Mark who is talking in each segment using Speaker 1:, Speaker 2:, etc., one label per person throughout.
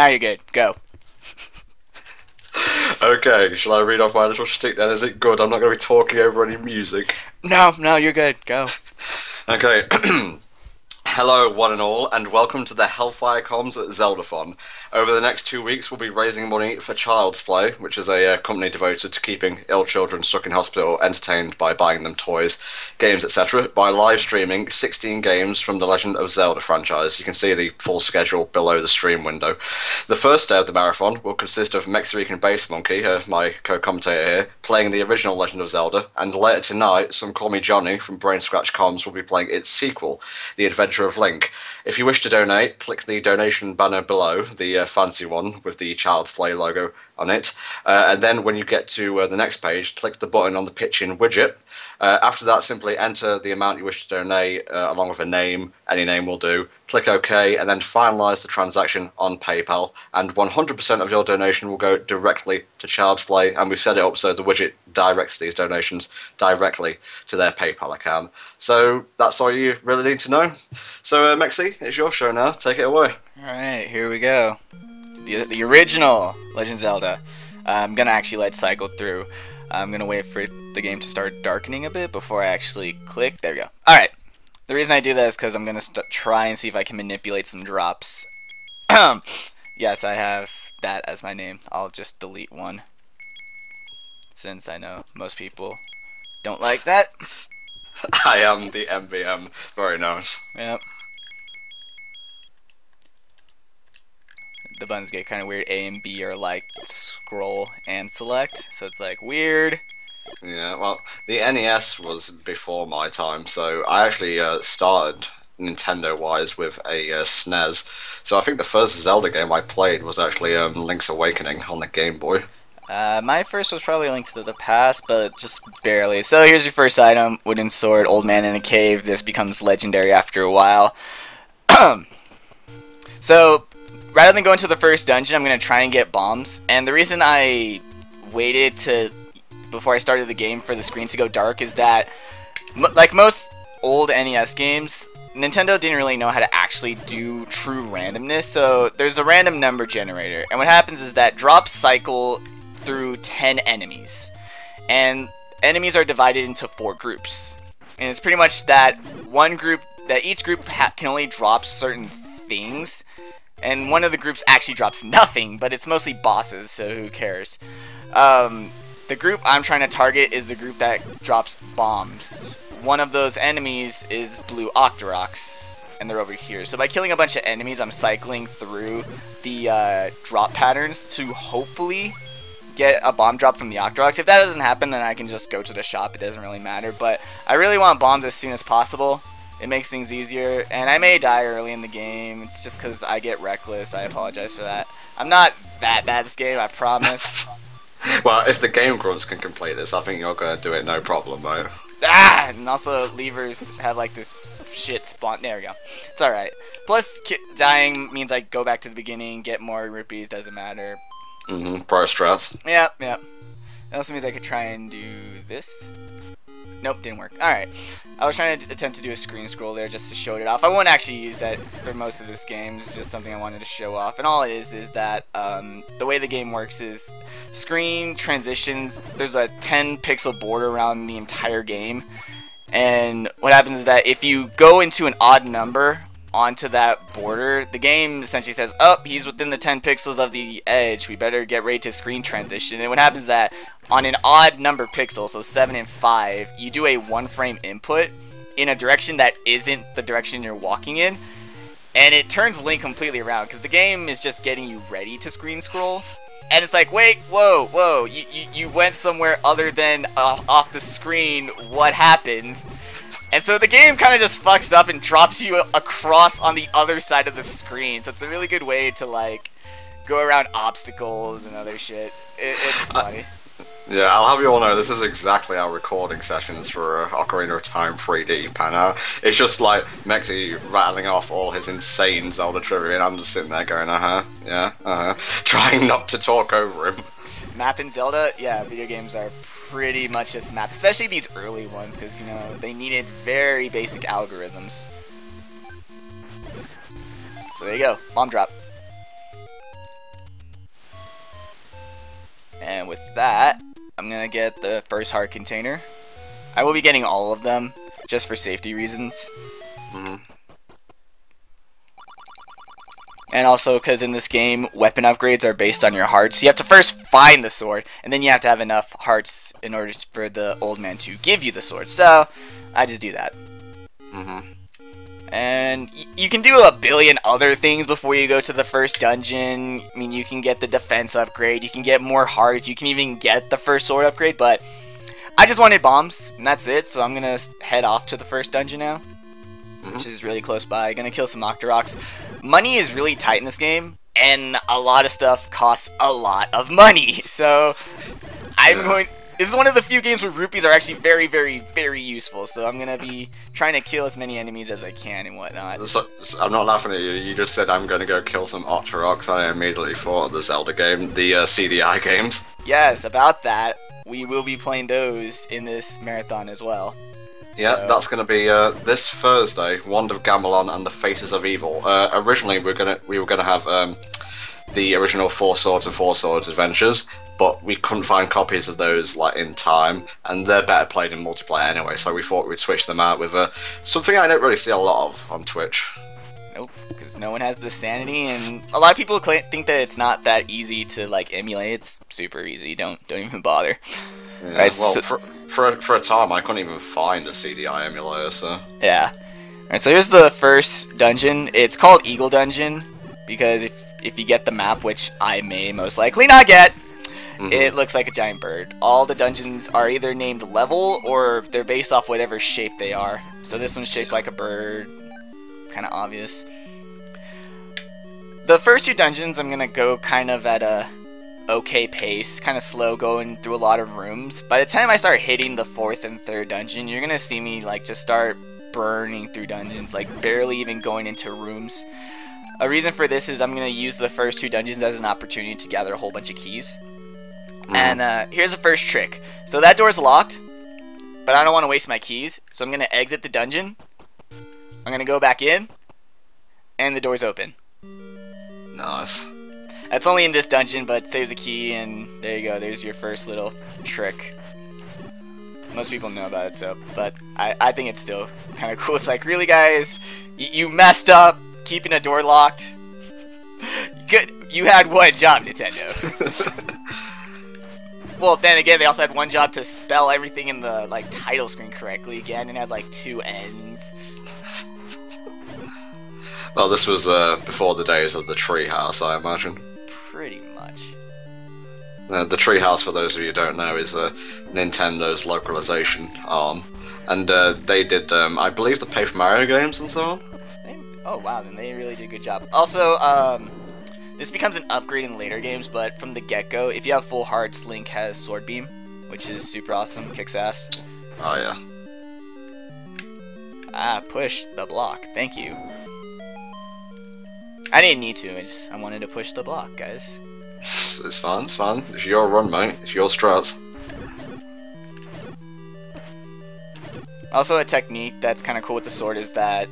Speaker 1: now you're good. Go.
Speaker 2: Okay, shall I read off my little shtick then? Is it good? I'm not going to be talking over any music.
Speaker 1: No, you're good. Go.
Speaker 2: Okay. Hello, one and all, and welcome to the HellfireComms at Zeldathon. Over the next 2 weeks, we'll be raising money for Child's Play, which is a company devoted to keeping ill children stuck in hospital entertained by buying them toys, games, etc., by live streaming 16 games from the Legend of Zelda franchise. You can see the full schedule below the stream window. The first day of the marathon will consist of Mexican Bass Monkey, my co-commentator here, playing the original Legend of Zelda, and later tonight, Some Call Me Johnny from Brainscratch Comms will be playing its sequel, The Adventure of Link. If you wish to donate, click the donation banner below, the fancy one with the Child's Play logo on it, and then when you get to the next page, click the button on the pitch-in widget. After that, simply enter the amount you wish to donate, along with a name. Any name will do. Click OK, and then finalise the transaction on PayPal, and 100% of your donation will go directly to Child's Play, and we've set it up so the widget directs these donations directly to their PayPal account. So that's all you really need to know. So, Mexi, it's your show now. Take it away.
Speaker 1: Alright, here we go. The original Legend of Zelda. I'm gonna actually let it cycle through. I'm gonna wait for the game to start darkening a bit before I actually click. There we go. Alright. The reason I do that is because I'm gonna try and see if I can manipulate some drops. Yes, I have that as my name. I'll just delete one, since I know most people don't like that.
Speaker 2: I am the MVM. Very nice.
Speaker 1: Yep. The buttons get kind of weird. A and B are like scroll and select, so it's like weird.
Speaker 2: Yeah, well, the NES was before my time, so I actually started Nintendo-wise with a SNES. So I think the first Zelda game I played was actually Link's Awakening on the Game Boy.
Speaker 1: My first was probably Link to the Past, but just barely. So here's your first item, wooden sword, old man in a cave. This becomes legendary after a while. So rather than going to the first dungeon, I'm going to try and get bombs. And the reason I waited before I started the game for the screen to go dark is that, like most old NES games, Nintendo didn't really know how to actually do true randomness. So there's a random number generator. And what happens is that drops cycle through 10 enemies. And enemies are divided into 4 groups. And it's pretty much that each group can only drop certain things. And one of the groups actually drops nothing, but it's mostly bosses, so who cares? The group I'm trying to target is the group that drops bombs. One of those enemies is blue Octoroks, and they're over here. So by killing a bunch of enemies, I'm cycling through the drop patterns to hopefully get a bomb drop from the Octoroks. If that doesn't happen, then I can just go to the shop. It doesn't really matter, but I really want bombs as soon as possible. It makes things easier, and I may die early in the game. It's just because I get reckless. I apologize for that. I'm not that bad at this game, I promise.
Speaker 2: Well, if the Game Grunts can complete this, I think you're going to do it no problem, mate.
Speaker 1: Ah! And also, levers have like this shit spawn. There we go. It's alright. Plus, dying means I go back to the beginning, get more rupees, doesn't matter.
Speaker 2: Pro strats.
Speaker 1: Yep. It also means I could try and do this. Nope, didn't work. Alright. I was trying to attempt to do a screen scroll there just to show it off. I won't actually use that for most of this game. It's just something I wanted to show off. And all it is that the way the game works is screen transitions. There's a 10 pixel border around the entire game. And what happens is that if you go into an odd number onto that border, the game essentially says, oh, he's within the 10 pixels of the edge, we better get ready to screen transition. And what happens is that on an odd number pixel, so 7 and 5, you do a 1 frame input in a direction that isn't the direction you're walking in, and it turns Link completely around, because the game is just getting you ready to screen scroll. And it's like, wait, whoa, you went somewhere other than off the screen, what happened? And so the game kind of just fucks up and drops you across on the other side of the screen. So it's a really good way to, like, go around obstacles and other shit. It's funny.
Speaker 2: Yeah, I'll have you all know, this is exactly our recording sessions for Ocarina of Time 3D pan out. It's just like Mexi rattling off all his insane Zelda trivia, and I'm just sitting there going, trying not to talk over him.
Speaker 1: Map in Zelda? Yeah, video games are pretty much just math, especially these early ones, because, you know, they needed very basic algorithms. So there you go, bomb drop. And with that, I'm gonna get the first heart container. I will be getting all of them, just for safety reasons. And also because in this game, weapon upgrades are based on your hearts. You have to first find the sword, and then you have to have enough hearts in order for the old man to give you the sword. So, I just do that. And you can do a billion other things before you go to the first dungeon. I mean, you can get the defense upgrade, you can get more hearts, you can even get the first sword upgrade, but I just wanted bombs, and that's it. So I'm gonna head off to the first dungeon now, which is really close by. Gonna kill some Octoroks. Money is really tight in this game, and a lot of stuff costs a lot of money. So this is one of the few games where rupees are actually very, very, very useful. So I'm gonna be trying to kill as many enemies as I can and whatnot.
Speaker 2: So, I'm not laughing at you. You just said I'm gonna go kill some Octoroks. I immediately thought of the Zelda game, the CDI games.
Speaker 1: Yes, about that. We will be playing those in this marathon as well.
Speaker 2: Yeah,
Speaker 1: so
Speaker 2: that's going to be this Thursday. Wand of Gamelon and the Faces of Evil. Originally, we were gonna have the original Four Swords and Four Swords adventures, but we couldn't find copies of those like in time, and they're better played in multiplayer anyway. So we thought we'd switch them out with something I don't really see a lot of on Twitch.
Speaker 1: Nope, because no one has the sanity, and a lot of people think that it's not that easy to like emulate. It's super easy. Don't even bother.
Speaker 2: Yeah,
Speaker 1: right,
Speaker 2: well,
Speaker 1: so
Speaker 2: for a time, I couldn't even find a CDI emulator, so...
Speaker 1: Yeah. Alright, so here's the first dungeon. It's called Eagle Dungeon, because if you get the map, which I may most likely not get, it looks like a giant bird. All the dungeons are either named level, or they're based off whatever shape they are. So this one's shaped like a bird. Kind of obvious. The first two dungeons, I'm going to go kind of at a okay pace, kind of slow, going through a lot of rooms. By the time I start hitting the fourth and third dungeon, you're gonna see me like just start burning through dungeons, like barely even going into rooms. A reason for this is I'm gonna use the first two dungeons as an opportunity to gather a whole bunch of keys. And here's the first trick. So that door's locked, but I don't want to waste my keys, so I'm gonna exit the dungeon. I'm gonna go back in, and the door's open.
Speaker 2: Nice.
Speaker 1: It's only in this dungeon, but saves a key, and there you go. There's your first little trick. Most people know about it, so, but I think it's still kind of cool. It's like, really, guys? You messed up keeping a door locked? Good. You had one job, Nintendo. Well, then again, they also had one job to spell everything in the like title screen correctly again, and it has like 2 N's.
Speaker 2: Well, this was before the days of the treehouse, I imagine.
Speaker 1: Pretty much.
Speaker 2: The treehouse, for those of you who don't know, is Nintendo's localization arm, and they did, I believe, the Paper Mario games and so on.
Speaker 1: Oh wow, then they really did a good job. Also, this becomes an upgrade in later games, but from the get-go, if you have full hearts, Link has Sword Beam, which is super awesome, kicks ass.
Speaker 2: Oh yeah.
Speaker 1: Ah, push the block. Thank you. I didn't need to, I wanted to push the block, guys.
Speaker 2: It's fine, it's fine. It's your run, mate. It's your strats.
Speaker 1: Also, a technique that's kind of cool with the sword is that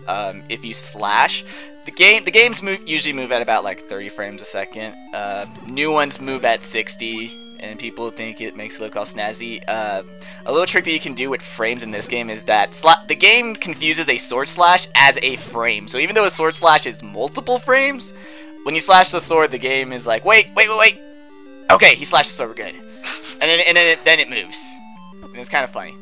Speaker 1: if you slash, the games usually move at about like 30 frames a second. New ones move at 60, and people think it makes it look all snazzy. A little trick that you can do with frames in this game is that the game confuses a sword slash as a frame. So even though a sword slash is multiple frames, when you slash the sword, the game is like, wait. Okay, he slashed the sword, we're good. And then it moves. And it's kind of funny.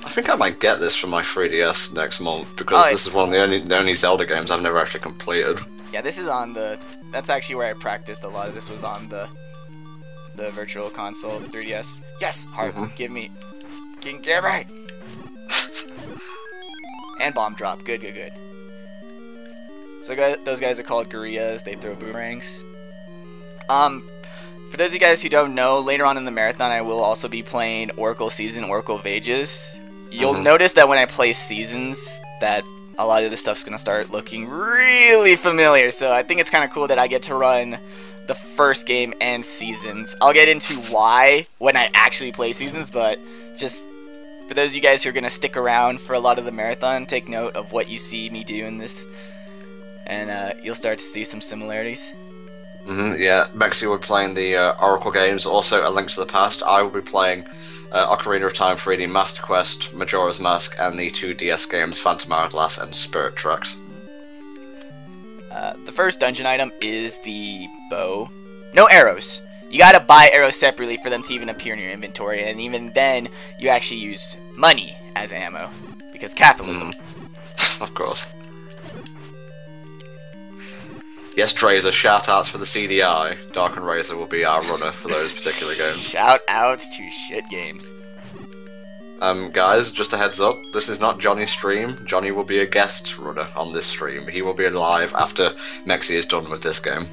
Speaker 2: I think I might get this for my 3DS next month, because this is one of the only Zelda games I've never actually completed.
Speaker 1: Yeah, this is on the... That's actually where I practiced a lot of this, was on the Virtual Console, 3DS. Yes! Heart, give me... Give me! And bomb drop. Good. So those guys are called gorillas. They throw boomerangs. For those of you guys who don't know, later on in the marathon I will also be playing Oracle Season, Oracle of Ages. You'll notice that when I play Seasons, that a lot of this stuff's going to start looking really familiar. So I think it's kind of cool that I get to run the first game and Seasons. I'll get into why when I actually play Seasons, but just for those of you guys who are going to stick around for a lot of the marathon, take note of what you see me do in this, and you'll start to see some similarities.
Speaker 2: Yeah, Mexi will be playing the Oracle games, also A Link to the Past. I will be playing Ocarina of Time 3D Master Quest, Majora's Mask, and the 2DS games Phantom Hourglass and Spirit Tracks.
Speaker 1: The first dungeon item is the bow. No arrows. You gotta buy arrows separately for them to even appear in your inventory, and even then, you actually use money as ammo. Because capitalism.
Speaker 2: Of course. Yes, Drazer, shout-outs for the CDI. Dark and Razor will be our runner for those particular games.
Speaker 1: Shout-outs to shit games.
Speaker 2: Guys, just a heads up, this is not Johnny's stream. Johnny will be a guest runner on this stream. He will be live after Mexi is done with this game.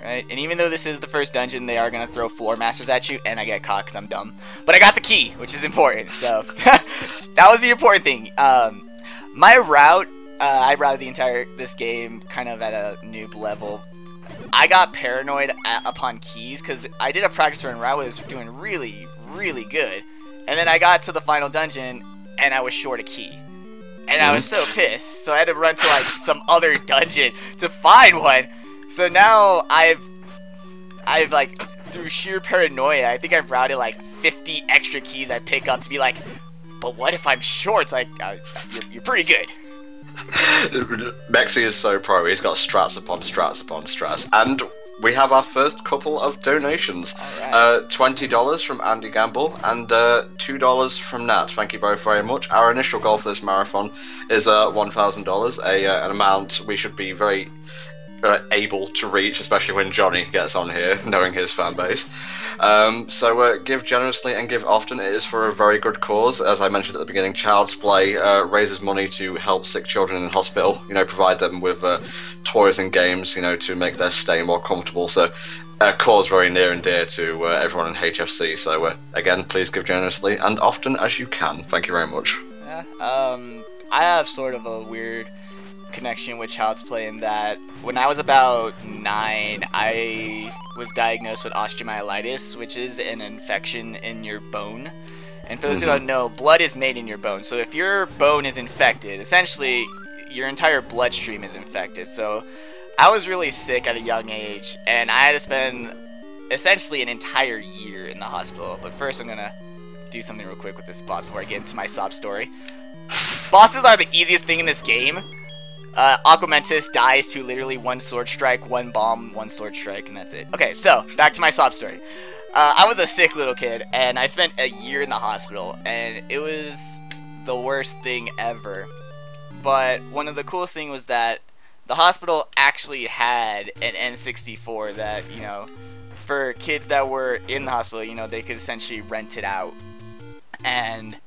Speaker 1: Right, and even though this is the first dungeon, they are going to throw floor masters at you, and I get caught because I'm dumb. But I got the key, which is important, so that was the important thing. My route, I routed this game kind of at a noob level. I got paranoid upon keys, because I did a practice run where I was doing really, really good. And then I got to the final dungeon, and I was short a key. And I was so pissed, so I had to run to like some other dungeon to find one. So now I've like, through sheer paranoia, I think I've routed like 50 extra keys I pick up to be like, but what if I'm short? It's like, you're pretty good.
Speaker 2: Mexi is so pro, he's got strats upon strats upon strats. And we have our first couple of donations. Right. $20 from Andy Gamble and $2 from Nat. Thank you both very much. Our initial goal for this marathon is $1,000, an amount we should be very able to reach, especially when Johnny gets on here, knowing his fan base. So give generously and give often. It is for a very good cause. As I mentioned at the beginning, Child's Play raises money to help sick children in hospital, provide them with toys and games, to make their stay more comfortable. So a cause very near and dear to everyone in HFC. So again, please give generously and often as you can. Thank you very much.
Speaker 1: Yeah, I have sort of a weird connection with Child's Play in that when I was about 9, I was diagnosed with osteomyelitis, which is an infection in your bone. And for those who don't know, blood is made in your bone. So if your bone is infected, essentially your entire bloodstream is infected. So I was really sick at a young age, and I had to spend essentially an entire year in the hospital. But first I'm gonna do something real quick with this boss before I get into my sob story. Bosses are the easiest thing in this game. Aquamentus dies to literally one sword strike, one bomb, one sword strike, and that's it. Okay, so, back to my sob story. I was a sick little kid, and I spent a year in the hospital, and it was the worst thing ever. But one of the coolest things was that the hospital actually had an N64 that, for kids that were in the hospital, they could essentially rent it out. And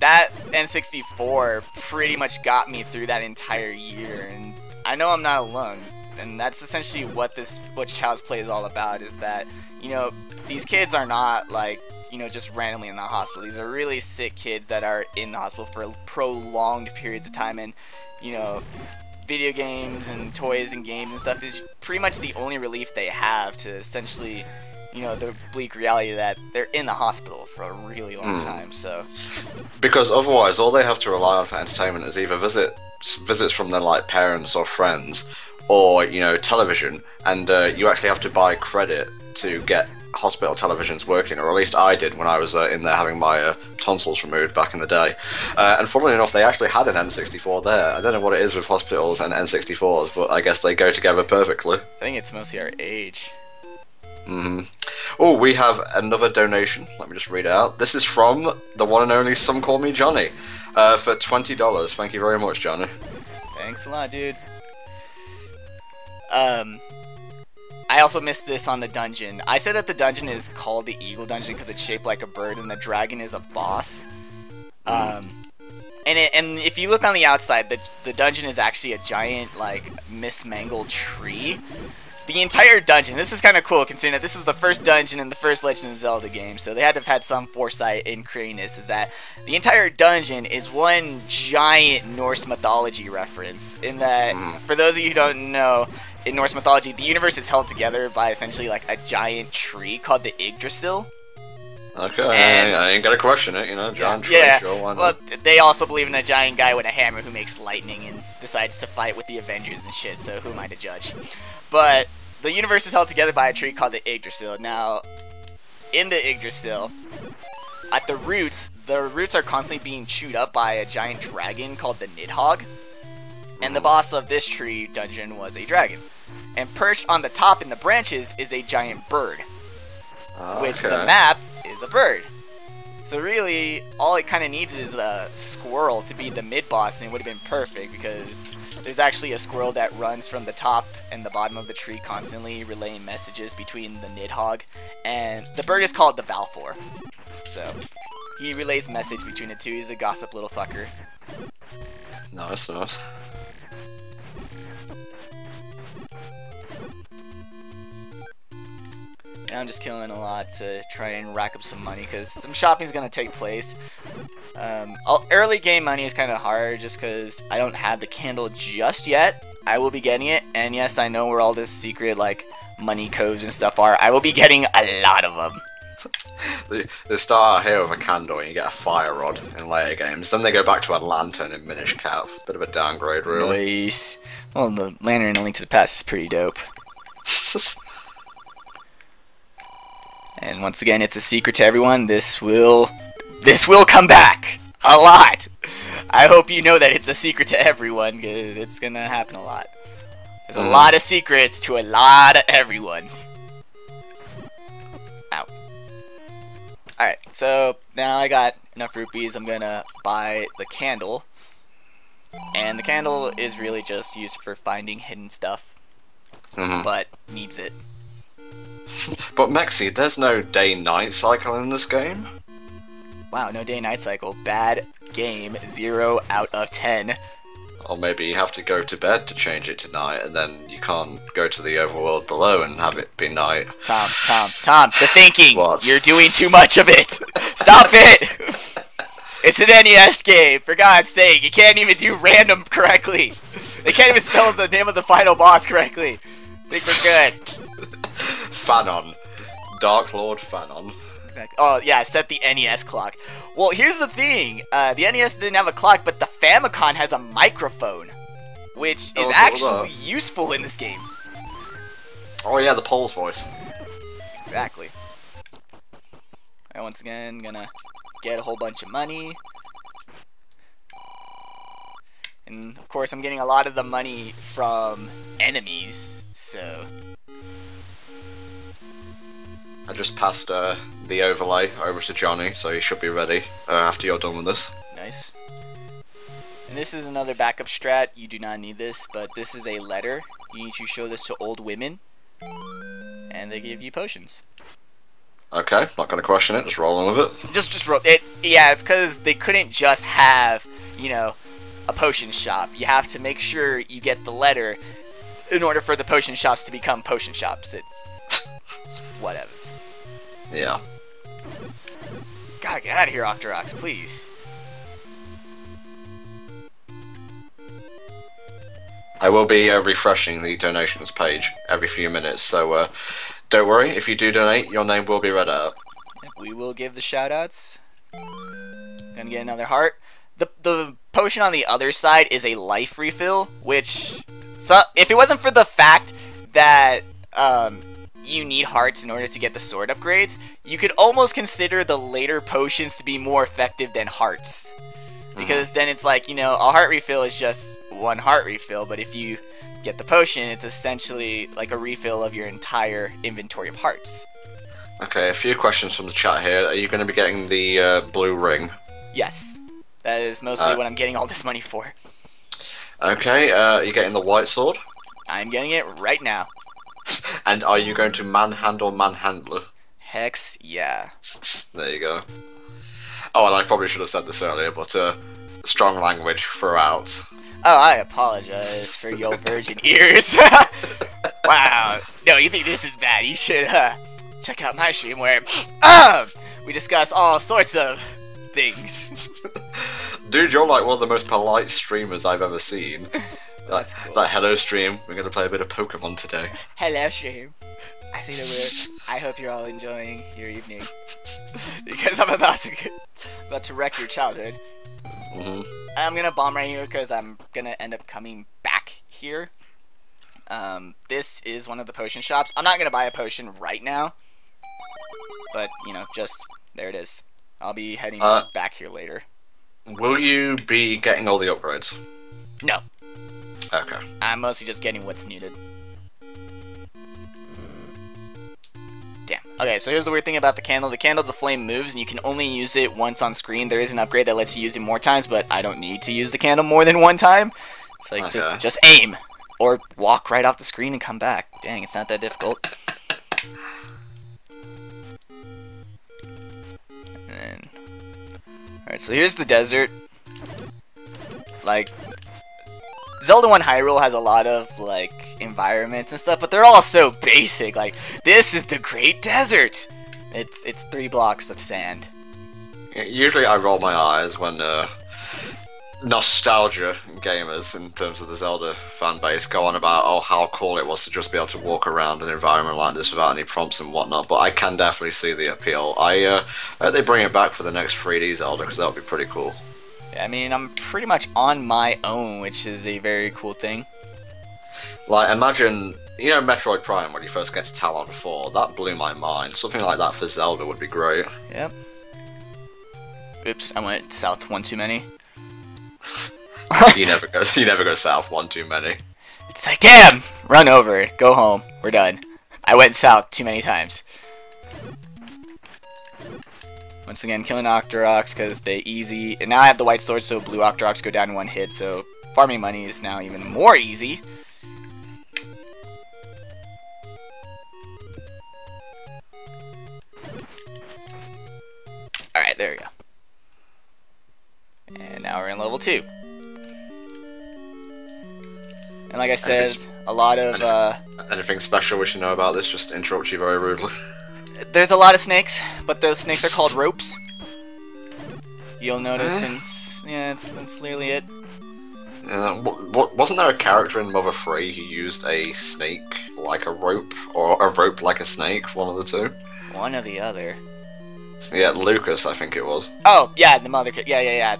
Speaker 1: that N64 pretty much got me through that entire year, and I know I'm not alone. And that's essentially what Child's Play is all about, is that, these kids are not like, just randomly in the hospital. These are really sick kids that are in the hospital for prolonged periods of time, and, video games and toys and games and stuff is pretty much the only relief they have to essentially, the bleak reality that they're in the hospital for a really long time. So,
Speaker 2: because otherwise, all they have to rely on for entertainment is either visits from their like parents or friends, or television, and you actually have to buy credit to get hospital televisions working, or at least I did when I was in there having my tonsils removed back in the day. And funnily enough, they actually had an N64 there. I don't know what it is with hospitals and N64s, but I guess they go together perfectly.
Speaker 1: I think it's mostly our age.
Speaker 2: Oh, we have another donation. Let me just read it out. This is from the one and only Some Call Me Johnny for $20. Thank you very much, Johnny.
Speaker 1: Thanks a lot, dude. I also missed this on the dungeon. I said that the dungeon is called the Eagle Dungeon because it's shaped like a bird, and the dragon is a boss. And if you look on the outside, the dungeon is actually a giant, like, mismangled tree. The entire dungeon, this is kind of cool considering that this was the first dungeon in the first Legend of Zelda game, so they had to have had some foresight in creating this, is that the entire dungeon is one giant Norse mythology reference, in that, for those of you who don't know, in Norse mythology, the universe is held together by essentially like a giant tree called the Yggdrasil.
Speaker 2: Okay,
Speaker 1: And
Speaker 2: I ain't gonna question it, you know, giant tree,
Speaker 1: yeah.
Speaker 2: sure, why
Speaker 1: Well,
Speaker 2: not?
Speaker 1: they also believe in a giant guy with a hammer who makes lightning and decides to fight with the Avengers and shit, so who am I to judge? But the universe is held together by a tree called the Yggdrasil. Now, in the Yggdrasil, at the roots are constantly being chewed up by a giant dragon called the Nidhogg. And the boss of this tree dungeon was a dragon. And perched on the top in the branches is a giant bird. Which the map is a bird. So really, all it kind of needs is a squirrel to be the mid-boss, and it would have been perfect, because there's actually a squirrel that runs from the top and the bottom of the tree, constantly relaying messages between the Nidhogg, and the bird is called the Valfor. So, he relays message between the two. He's a gossip little fucker.
Speaker 2: Nice, nice.
Speaker 1: Now I'm just killing a lot to try and rack up some money, because some shopping is going to take place. Early game money is kind of hard just because I don't have the candle just yet. I will be getting it, and yes, I know where all this secret like money codes and stuff are. I will be getting a lot of them.
Speaker 2: They start out here with a candle and you get a fire rod in later games. Then they go back to a lantern in Minish Cap. Bit of a downgrade, really.
Speaker 1: Nice. Well, the lantern in Link to the Past is pretty dope. And once again, it's a secret to everyone. This will come back a lot. I hope you know that it's a secret to everyone, because it's gonna happen a lot. There's a lot of secrets to a lot of everyone's. Ow. Alright, so now I got enough rupees. I'm gonna buy the candle. And the candle is really just used for finding hidden stuff. But needs it.
Speaker 2: But Mexi, there's no day-night cycle in this game.
Speaker 1: Wow, no day-night cycle. Bad game. 0 out of 10.
Speaker 2: Or maybe you have to go to bed to change it to night, and then you can't go to the overworld below and have it be night.
Speaker 1: Tom, the thinking!
Speaker 2: What?
Speaker 1: You're doing too much of it! Stop it! It's an NES game, for God's sake. You can't even do random correctly. They can't even spell the name of the final boss correctly. I think we're good.
Speaker 2: Fanon. Dark Lord Fanon.
Speaker 1: Exactly. Oh, yeah, set the NES clock. Well, here's the thing. The NES didn't have a clock, but the Famicom has a microphone, which is actually useful in this game.
Speaker 2: Oh, yeah, the Pole's voice.
Speaker 1: Exactly. Alright, once again, gonna get a whole bunch of money. And, of course, I'm getting a lot of the money from enemies, so...
Speaker 2: I just passed the overlay over to Johnny, so he should be ready after you're done with this.
Speaker 1: Nice. And this is another backup strat. You do not need this, but this is a letter. You need to show this to old women, and they give you potions.
Speaker 2: Okay, not gonna question it, just rolling with it.
Speaker 1: Just roll it. Yeah, it's because they couldn't just have, you know, a potion shop. You have to make sure you get the letter in order for the potion shops to become potion shops. It's whatever.
Speaker 2: Yeah.
Speaker 1: God, get out of here, Octorox, please.
Speaker 2: I will be refreshing the donations page every few minutes, so don't worry, if you do donate, your name will be read out.
Speaker 1: We will give the shoutouts. Gonna get another heart. The potion on the other side is a life refill, which, so if it wasn't for the fact that you need hearts in order to get the sword upgrades, you could almost consider the later potions to be more effective than hearts. Because then it's like, you know, a heart refill is just one heart refill, but if you get the potion, it's essentially like a refill of your entire inventory of hearts.
Speaker 2: Okay, a few questions from the chat here. Are you going to be getting the blue ring?
Speaker 1: Yes. That is mostly what I'm getting all this money for.
Speaker 2: Okay, are you getting the white sword?
Speaker 1: I'm getting it right now.
Speaker 2: And are you going to manhandle Manhandler?
Speaker 1: Hex, yeah.
Speaker 2: There you go. Oh, and I probably should have said this earlier, but strong language throughout.
Speaker 1: Oh, I apologize for your virgin ears. Wow. No, you think this is bad? You should check out my stream where we discuss all sorts of things.
Speaker 2: Dude, you're like one of the most polite streamers I've ever seen.
Speaker 1: That's cool.
Speaker 2: Like, hello stream, we're gonna play a bit of Pokemon today.
Speaker 1: Hello stream. I say that I hope you're all enjoying your evening. Because I'm about to wreck your childhood. I'm gonna bomb right here because I'm gonna end up coming back here. This is one of the potion shops. I'm not gonna buy a potion right now, but you know, just there it is. I'll be heading back here later.
Speaker 2: Will you be getting all the upgrades?
Speaker 1: No.
Speaker 2: Okay.
Speaker 1: I'm mostly just getting what's needed. Damn. Okay, so here's the weird thing about the candle. The flame moves, and you can only use it once on screen. There is an upgrade that lets you use it more times, but I don't need to use the candle more than one time. It's like, just aim. Or walk right off the screen and come back. Dang, it's not that difficult. Alright, so here's the desert. Like, Zelda 1 Hyrule has a lot of, like, environments and stuff, but they're all so basic. Like, this is the Great Desert! It's 3 blocks of sand.
Speaker 2: Usually I roll my eyes when, nostalgia gamers, in terms of the Zelda fan base, go on about, oh, how cool it was to just be able to walk around an environment like this without any prompts and whatnot, but I can definitely see the appeal. I hope they bring it back for the next 3D Zelda, because that would be pretty cool.
Speaker 1: I mean, I'm pretty much on my own, which is a very cool thing.
Speaker 2: Like, imagine, you know Metroid Prime, when you first get to Talon 4, that blew my mind. Something like that for Zelda would be great.
Speaker 1: Yep. Oops, I went south one too many.
Speaker 2: you never go south one too many.
Speaker 1: It's like, damn! Run over it, go home, we're done. I went south too many times. Once again, killing Octoroks because they easy. And now I have the white sword, so blue Octoroks go down in one hit, so farming money is now even more easy. Alright, there we go. And now we're in level 2. And like I said, a lot of...
Speaker 2: anything special we should know about this? Just interrupt you very rudely.
Speaker 1: There's a lot of snakes, but those snakes are called ropes. You'll notice, and yeah, that's literally it.
Speaker 2: Wasn't there a character in Mother 3 who used a snake like a rope, or a rope like a snake? One of the two?
Speaker 1: One or the other.
Speaker 2: Yeah, Lucas, I think it was.
Speaker 1: Oh, yeah, the mother... Yeah.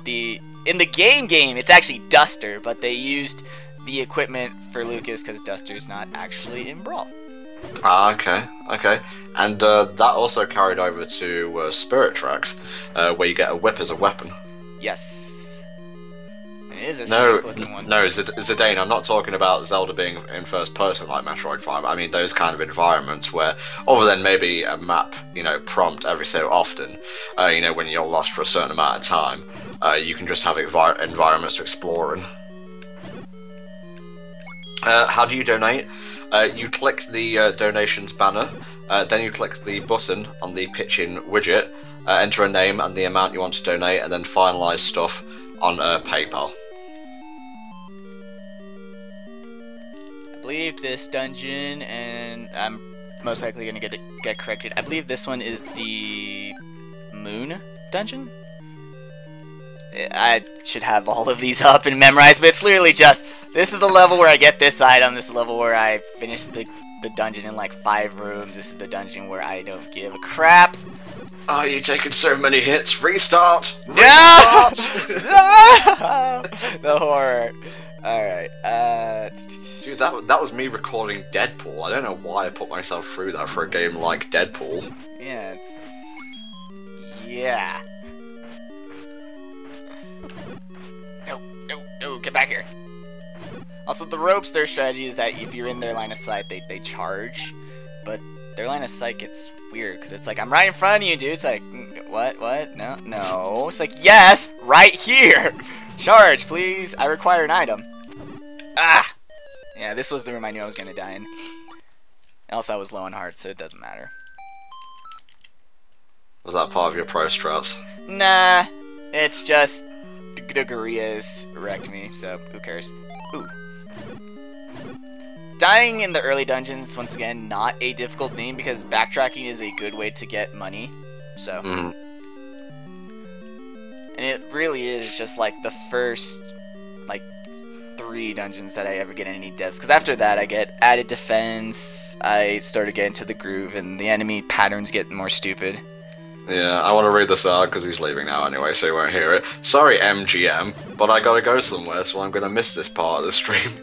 Speaker 1: In the game, it's actually Duster, but they used the equipment for Lucas because Duster's not actually in Brawl.
Speaker 2: Ah, okay. And that also carried over to Spirit Tracks, where you get a whip as a weapon.
Speaker 1: Yes. It is a snake-looking one.
Speaker 2: No, Zidane, I'm not talking about Zelda being in first person like Metroid Prime. I mean those kind of environments where, other than maybe a map, you know, prompt every so often, you know, when you're lost for a certain amount of time, you can just have environments to explore in. How do you donate? You click the donations banner, then you click the button on the pitch-in widget, enter a name and the amount you want to donate, and then finalize stuff on PayPal.
Speaker 1: I believe this dungeon, and I'm most likely going to get corrected, I believe this one is the Moon dungeon? I should have all of these up and memorized, but it's literally just, this is the level where I get this item, this is the level where I finish the dungeon in like 5 rooms, this is the dungeon where I don't give a crap.
Speaker 2: Oh, you're taking so many hits. Restart!
Speaker 1: No! The horror. Alright,
Speaker 2: Dude, that was me recording Deadpool. I don't know why I put myself through that for a game like Deadpool.
Speaker 1: Yeah, Yeah. No, get back here. Also, the ropes, their strategy is that if you're in their line of sight, they charge. But their line of sight gets weird, because it's like, I'm right in front of you, dude. It's like, what? No. It's like, yes, right here. Charge, please. I require an item. Ah! Yeah, this was the room I knew I was going to die in. Also, I was low on hearts, so it doesn't matter.
Speaker 2: Was that part of your pro strats?
Speaker 1: Nah, it's just the gorillas wrecked me, so who cares? Ooh. Dying in the early dungeons, once again, not a difficult thing, because backtracking is a good way to get money, so. And it really is just like the first, like, 3 dungeons that I ever get any deaths, because after that I get added defense, I started getting to the groove, and the enemy patterns get more stupid.
Speaker 2: Yeah, I want to read this out because he's leaving now anyway, so he won't hear it. Sorry, MGM, but I gotta go somewhere, so I'm gonna miss this part of the stream.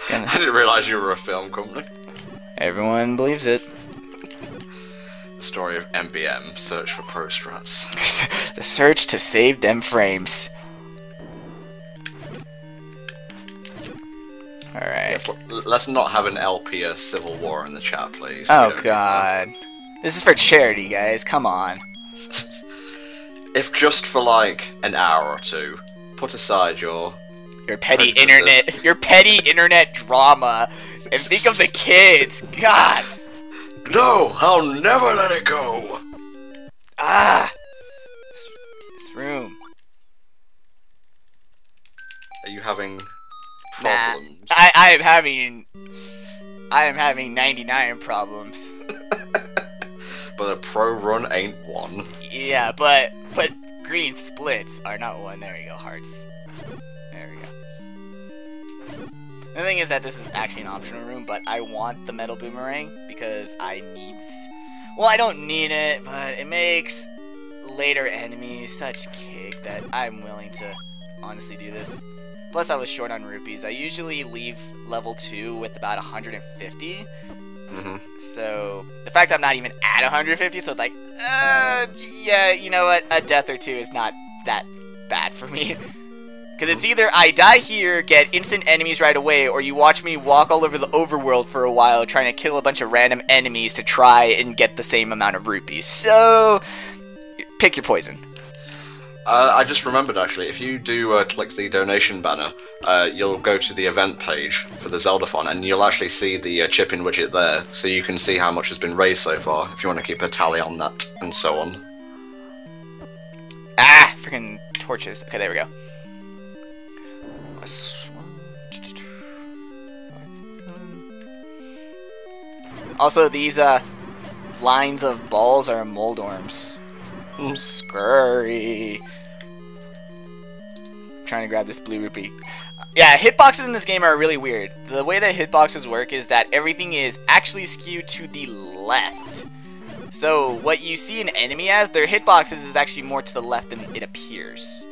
Speaker 2: I didn't realize you were a film company.
Speaker 1: Everyone believes it.
Speaker 2: The story of MBM, search for pro strats.
Speaker 1: The search to save them frames. Alright.
Speaker 2: Yes, let's not have an LP civil war in the chat, please.
Speaker 1: Oh god. This is for charity, guys. Come on.
Speaker 2: If just for like an hour or two, put aside your
Speaker 1: petty internet drama and think of the kids. God.
Speaker 2: No, I'll never let it go.
Speaker 1: Ah. This room.
Speaker 2: Are you having problems?
Speaker 1: Nah, I am having 99 problems.
Speaker 2: But a pro run ain't one.
Speaker 1: Yeah, but green splits are not one. There we go, hearts. There we go. The thing is that this is actually an optional room, but I want the metal boomerang because well, I don't need it, but it makes later enemies such kick that I'm willing to honestly do this. Plus, I was short on rupees. I usually leave level 2 with about 150. So the fact that I'm not even at 150, so it's like, yeah, you know what? A death or two is not that bad for me. Because it's either I die here, get instant enemies right away, or you watch me walk all over the overworld for a while trying to kill a bunch of random enemies to try and get the same amount of rupees. So, pick your poison.
Speaker 2: I just remembered actually, if you do click the donation banner, you'll go to the event page for the Zeldathon, and you'll actually see the chip-in widget there, so you can see how much has been raised so far, if you want to keep a tally on that, and so on.
Speaker 1: Ah! Freaking torches. Okay, there we go. Also, these lines of balls are mold orms. Scurry. Trying to grab this blue rupee. Yeah, hitboxes in this game are really weird. The way that hitboxes work is that everything is actually skewed to the left. So what you see an enemy as, their hitboxes is actually more to the left than it appears.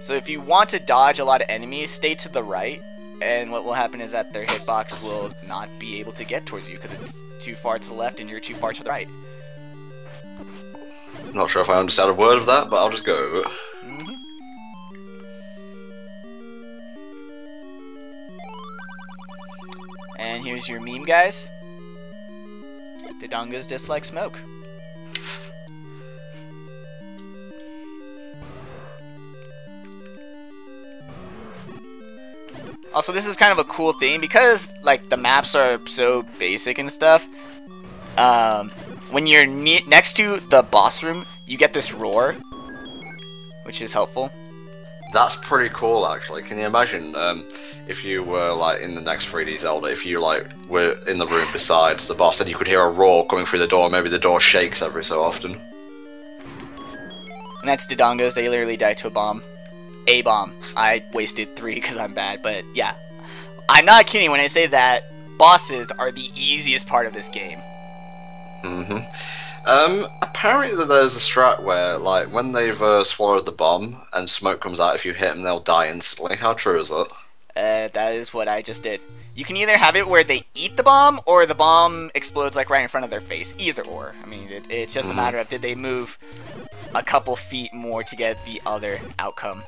Speaker 1: So if you want to dodge a lot of enemies, stay to the right, and what will happen is that their hitbox will not be able to get towards you because it's too far to the left and you're too far to the right.
Speaker 2: Not sure if I understand a word of that, but I'll just go.
Speaker 1: And here's your meme, guys. Dodongas dislike smoke. Also, this is kind of a cool thing because, like, the maps are so basic and stuff. When you're next to the boss room, you get this roar, which is helpful.
Speaker 2: That's pretty cool, actually. Can you imagine if you were like in the next 3D Zelda, if you like were in the room besides the boss, and you could hear a roar coming through the door? Maybe the door shakes every so often.
Speaker 1: And that's Dodongos. They literally died to a bomb. A bomb. I wasted 3 because I'm bad, but yeah. I'm not kidding when I say that bosses are the easiest part of this game.
Speaker 2: Apparently there's a strat where, like, when they've swallowed the bomb and smoke comes out, if you hit them, they'll die instantly. How true is that?
Speaker 1: That is what I just did. You can either have it where they eat the bomb, or the bomb explodes, like, right in front of their face. Either or. I mean, it's just a matter of did they move a couple feet more to get the other outcome.